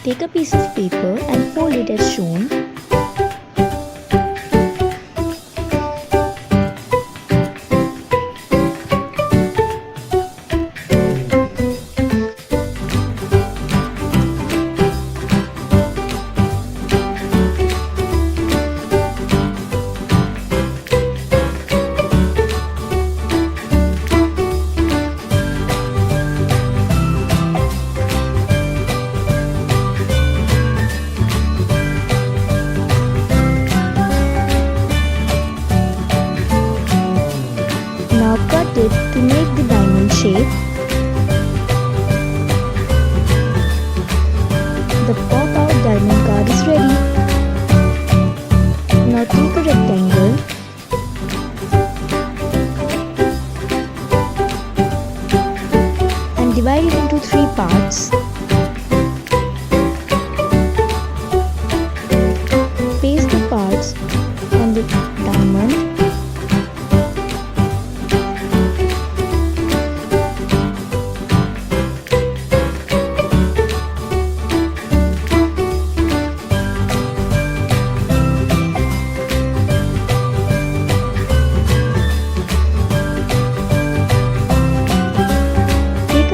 take a piece of paper and fold it as shown. Now cut it to make the diamond shape. The pop out diamond card is ready. Now take a rectangle and divide it into 3 parts. Paste the parts on the diamond.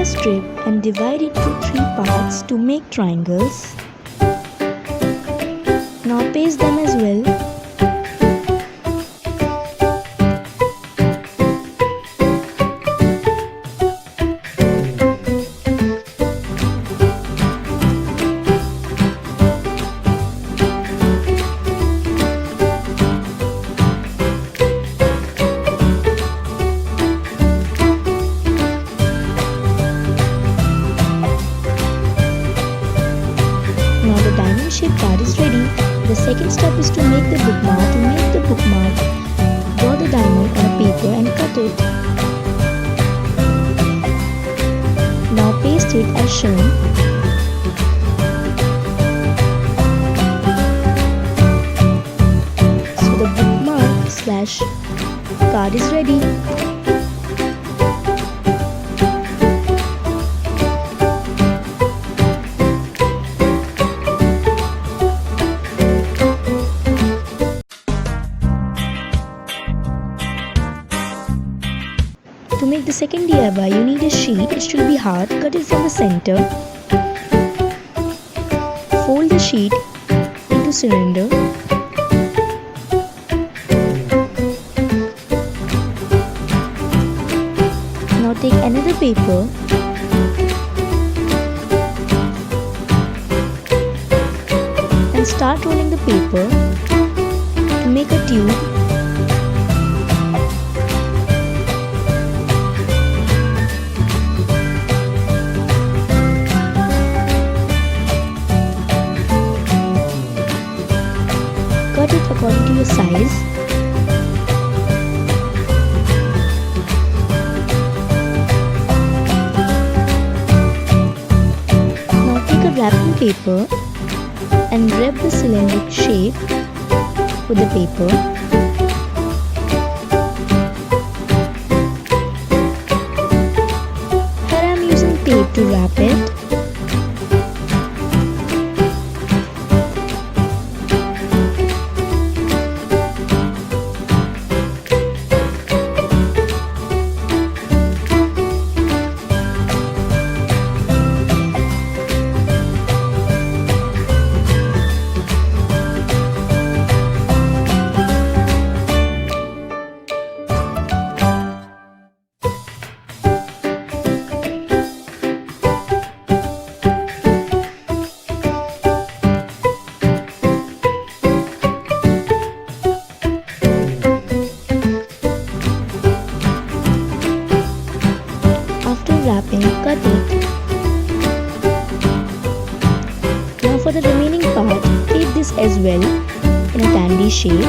Strip and divide it into 3 parts to make triangles. Now paste them as well. Now the diamond shaped card is ready. The second step is to make the bookmark. To make the bookmark, draw the diamond on a paper and cut it. Now paste it as shown. So the bookmark / card is ready. To make the second DIY, you need a sheet. It should be hard. Cut it from the center. Fold the sheet into cylinder. Now take another paper and start rolling the paper to make a tube. Cut it according to your size. Now take a wrapping paper and wrap the cylindrical shape with the paper. Here I am using tape to wrap it. Wrapping, cut it. Now for the remaining part, tape this as well in a dandy shape.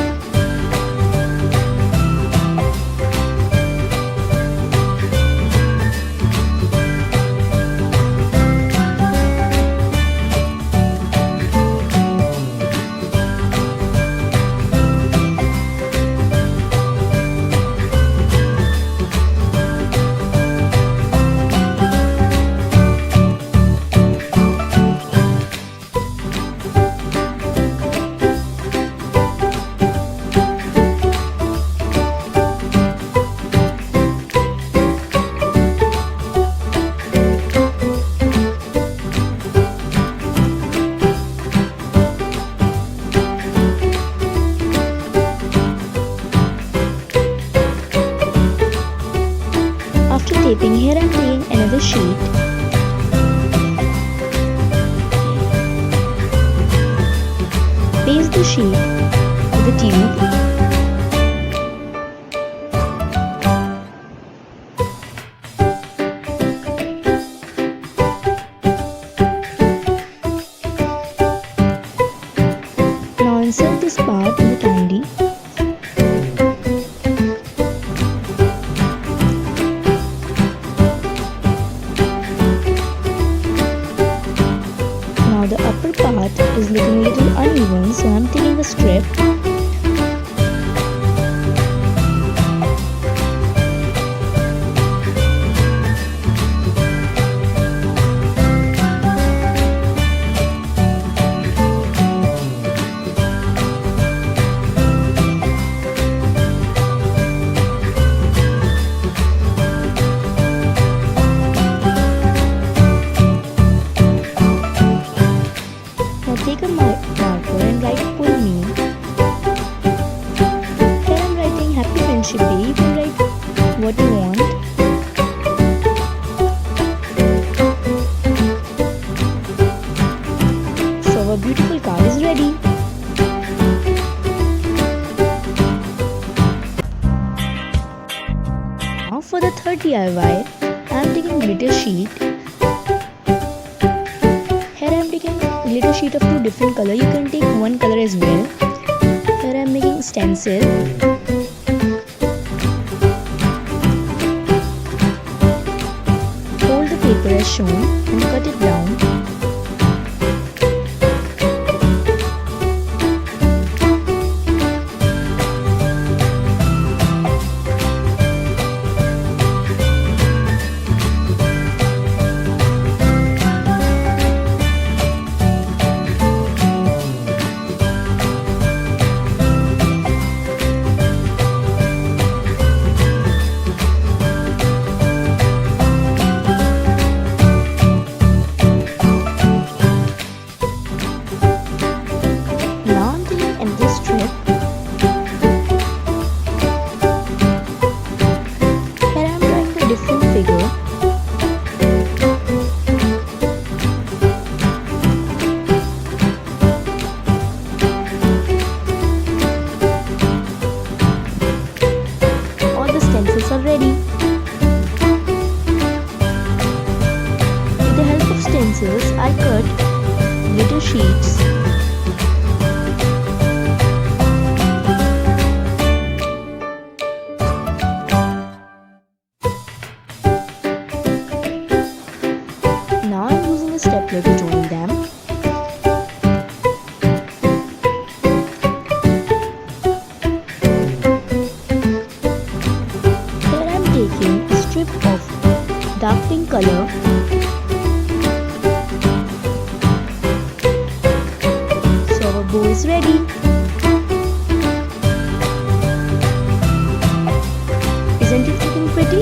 Paste the sheet with the tube. Now insert this part in the candy. Now the upper part is looking a little uneven, so I'm taking a strip. Take a marker and write full name. Here I'm writing Happy Friendship Day. You can write what you want. So our beautiful card is ready. Now for the third DIY, I'm taking glitter sheet. Here I am taking glitter sheet of two different color. You can take one color as well. Here I am making stencil. Fold the paper as shown and cut it down. Stencils are ready. With the help of stencils, I cut glitter sheets. Now I'm using a stapler to join them. Taking a strip of dark pink color. So our bow is ready. Isn't it looking pretty?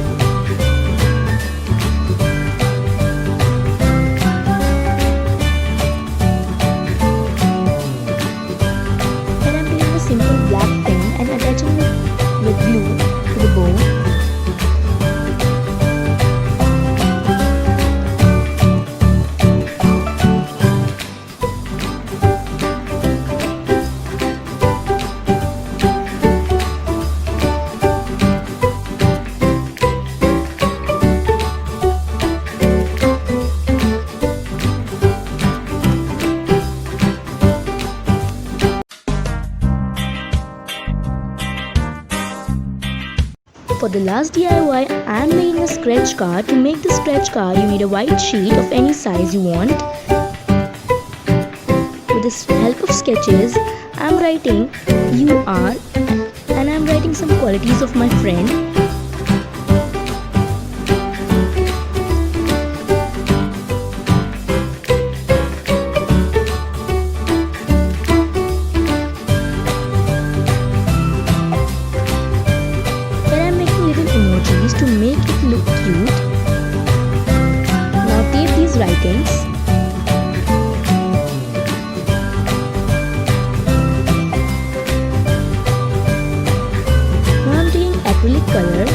Then I'm taking a simple black pin and attaching it with glue to the bow. For the last DIY, I am making a scratch card. To make the scratch card, you need a white sheet of any size you want. With the help of sketches, I am writing "You are" and I am writing some qualities of my friend. To make it look cute. Now tape these writings. Now I'm taking acrylic color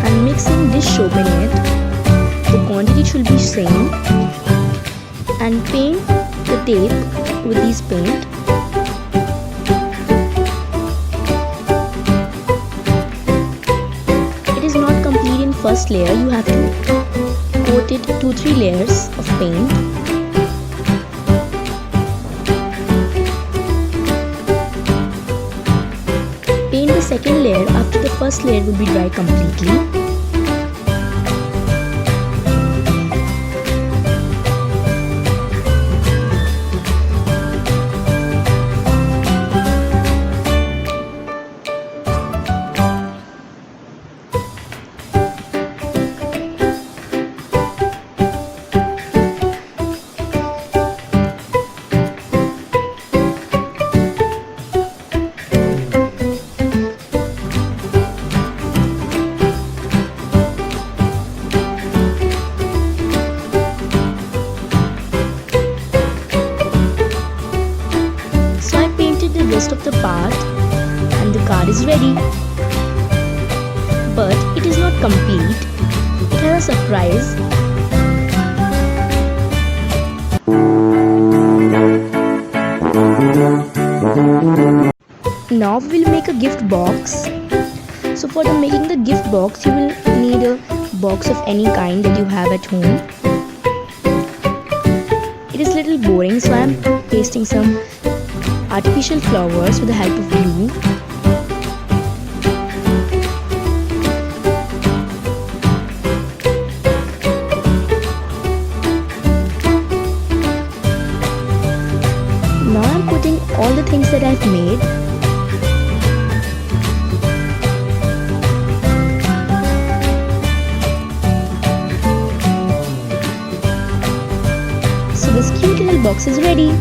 and mixing this soap in it. The quantity should be same. And paint the tape with this paint. first layer, you have to coat it 2-3 layers of paint. Paint the second layer after the first layer will be dry completely. Rest of the part and the card is ready. But it is not complete. It has a surprise. Now we will make a gift box. So for making the gift box, you will need a box of any kind that you have at home. It is a little boring, so I am pasting some artificial flowers with the help of glue. Now I'm putting all the things that I've made. So this cute little box is ready.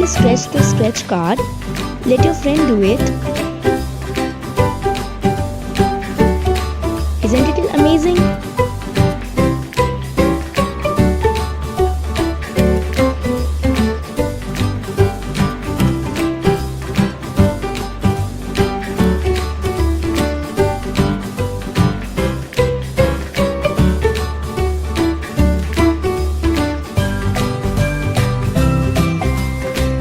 Stretch the stretch card. Let your friend do it. Isn't it amazing?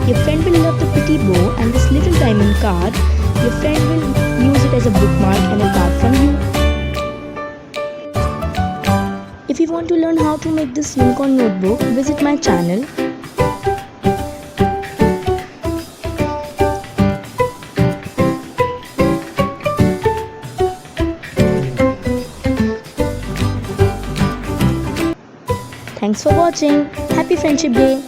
Your friend will love the pretty bow and this little diamond card. Your friend will use it as a bookmark and a card from you. If you want to learn how to make this unicorn notebook, visit my channel. Thanks for watching. Happy Friendship Day.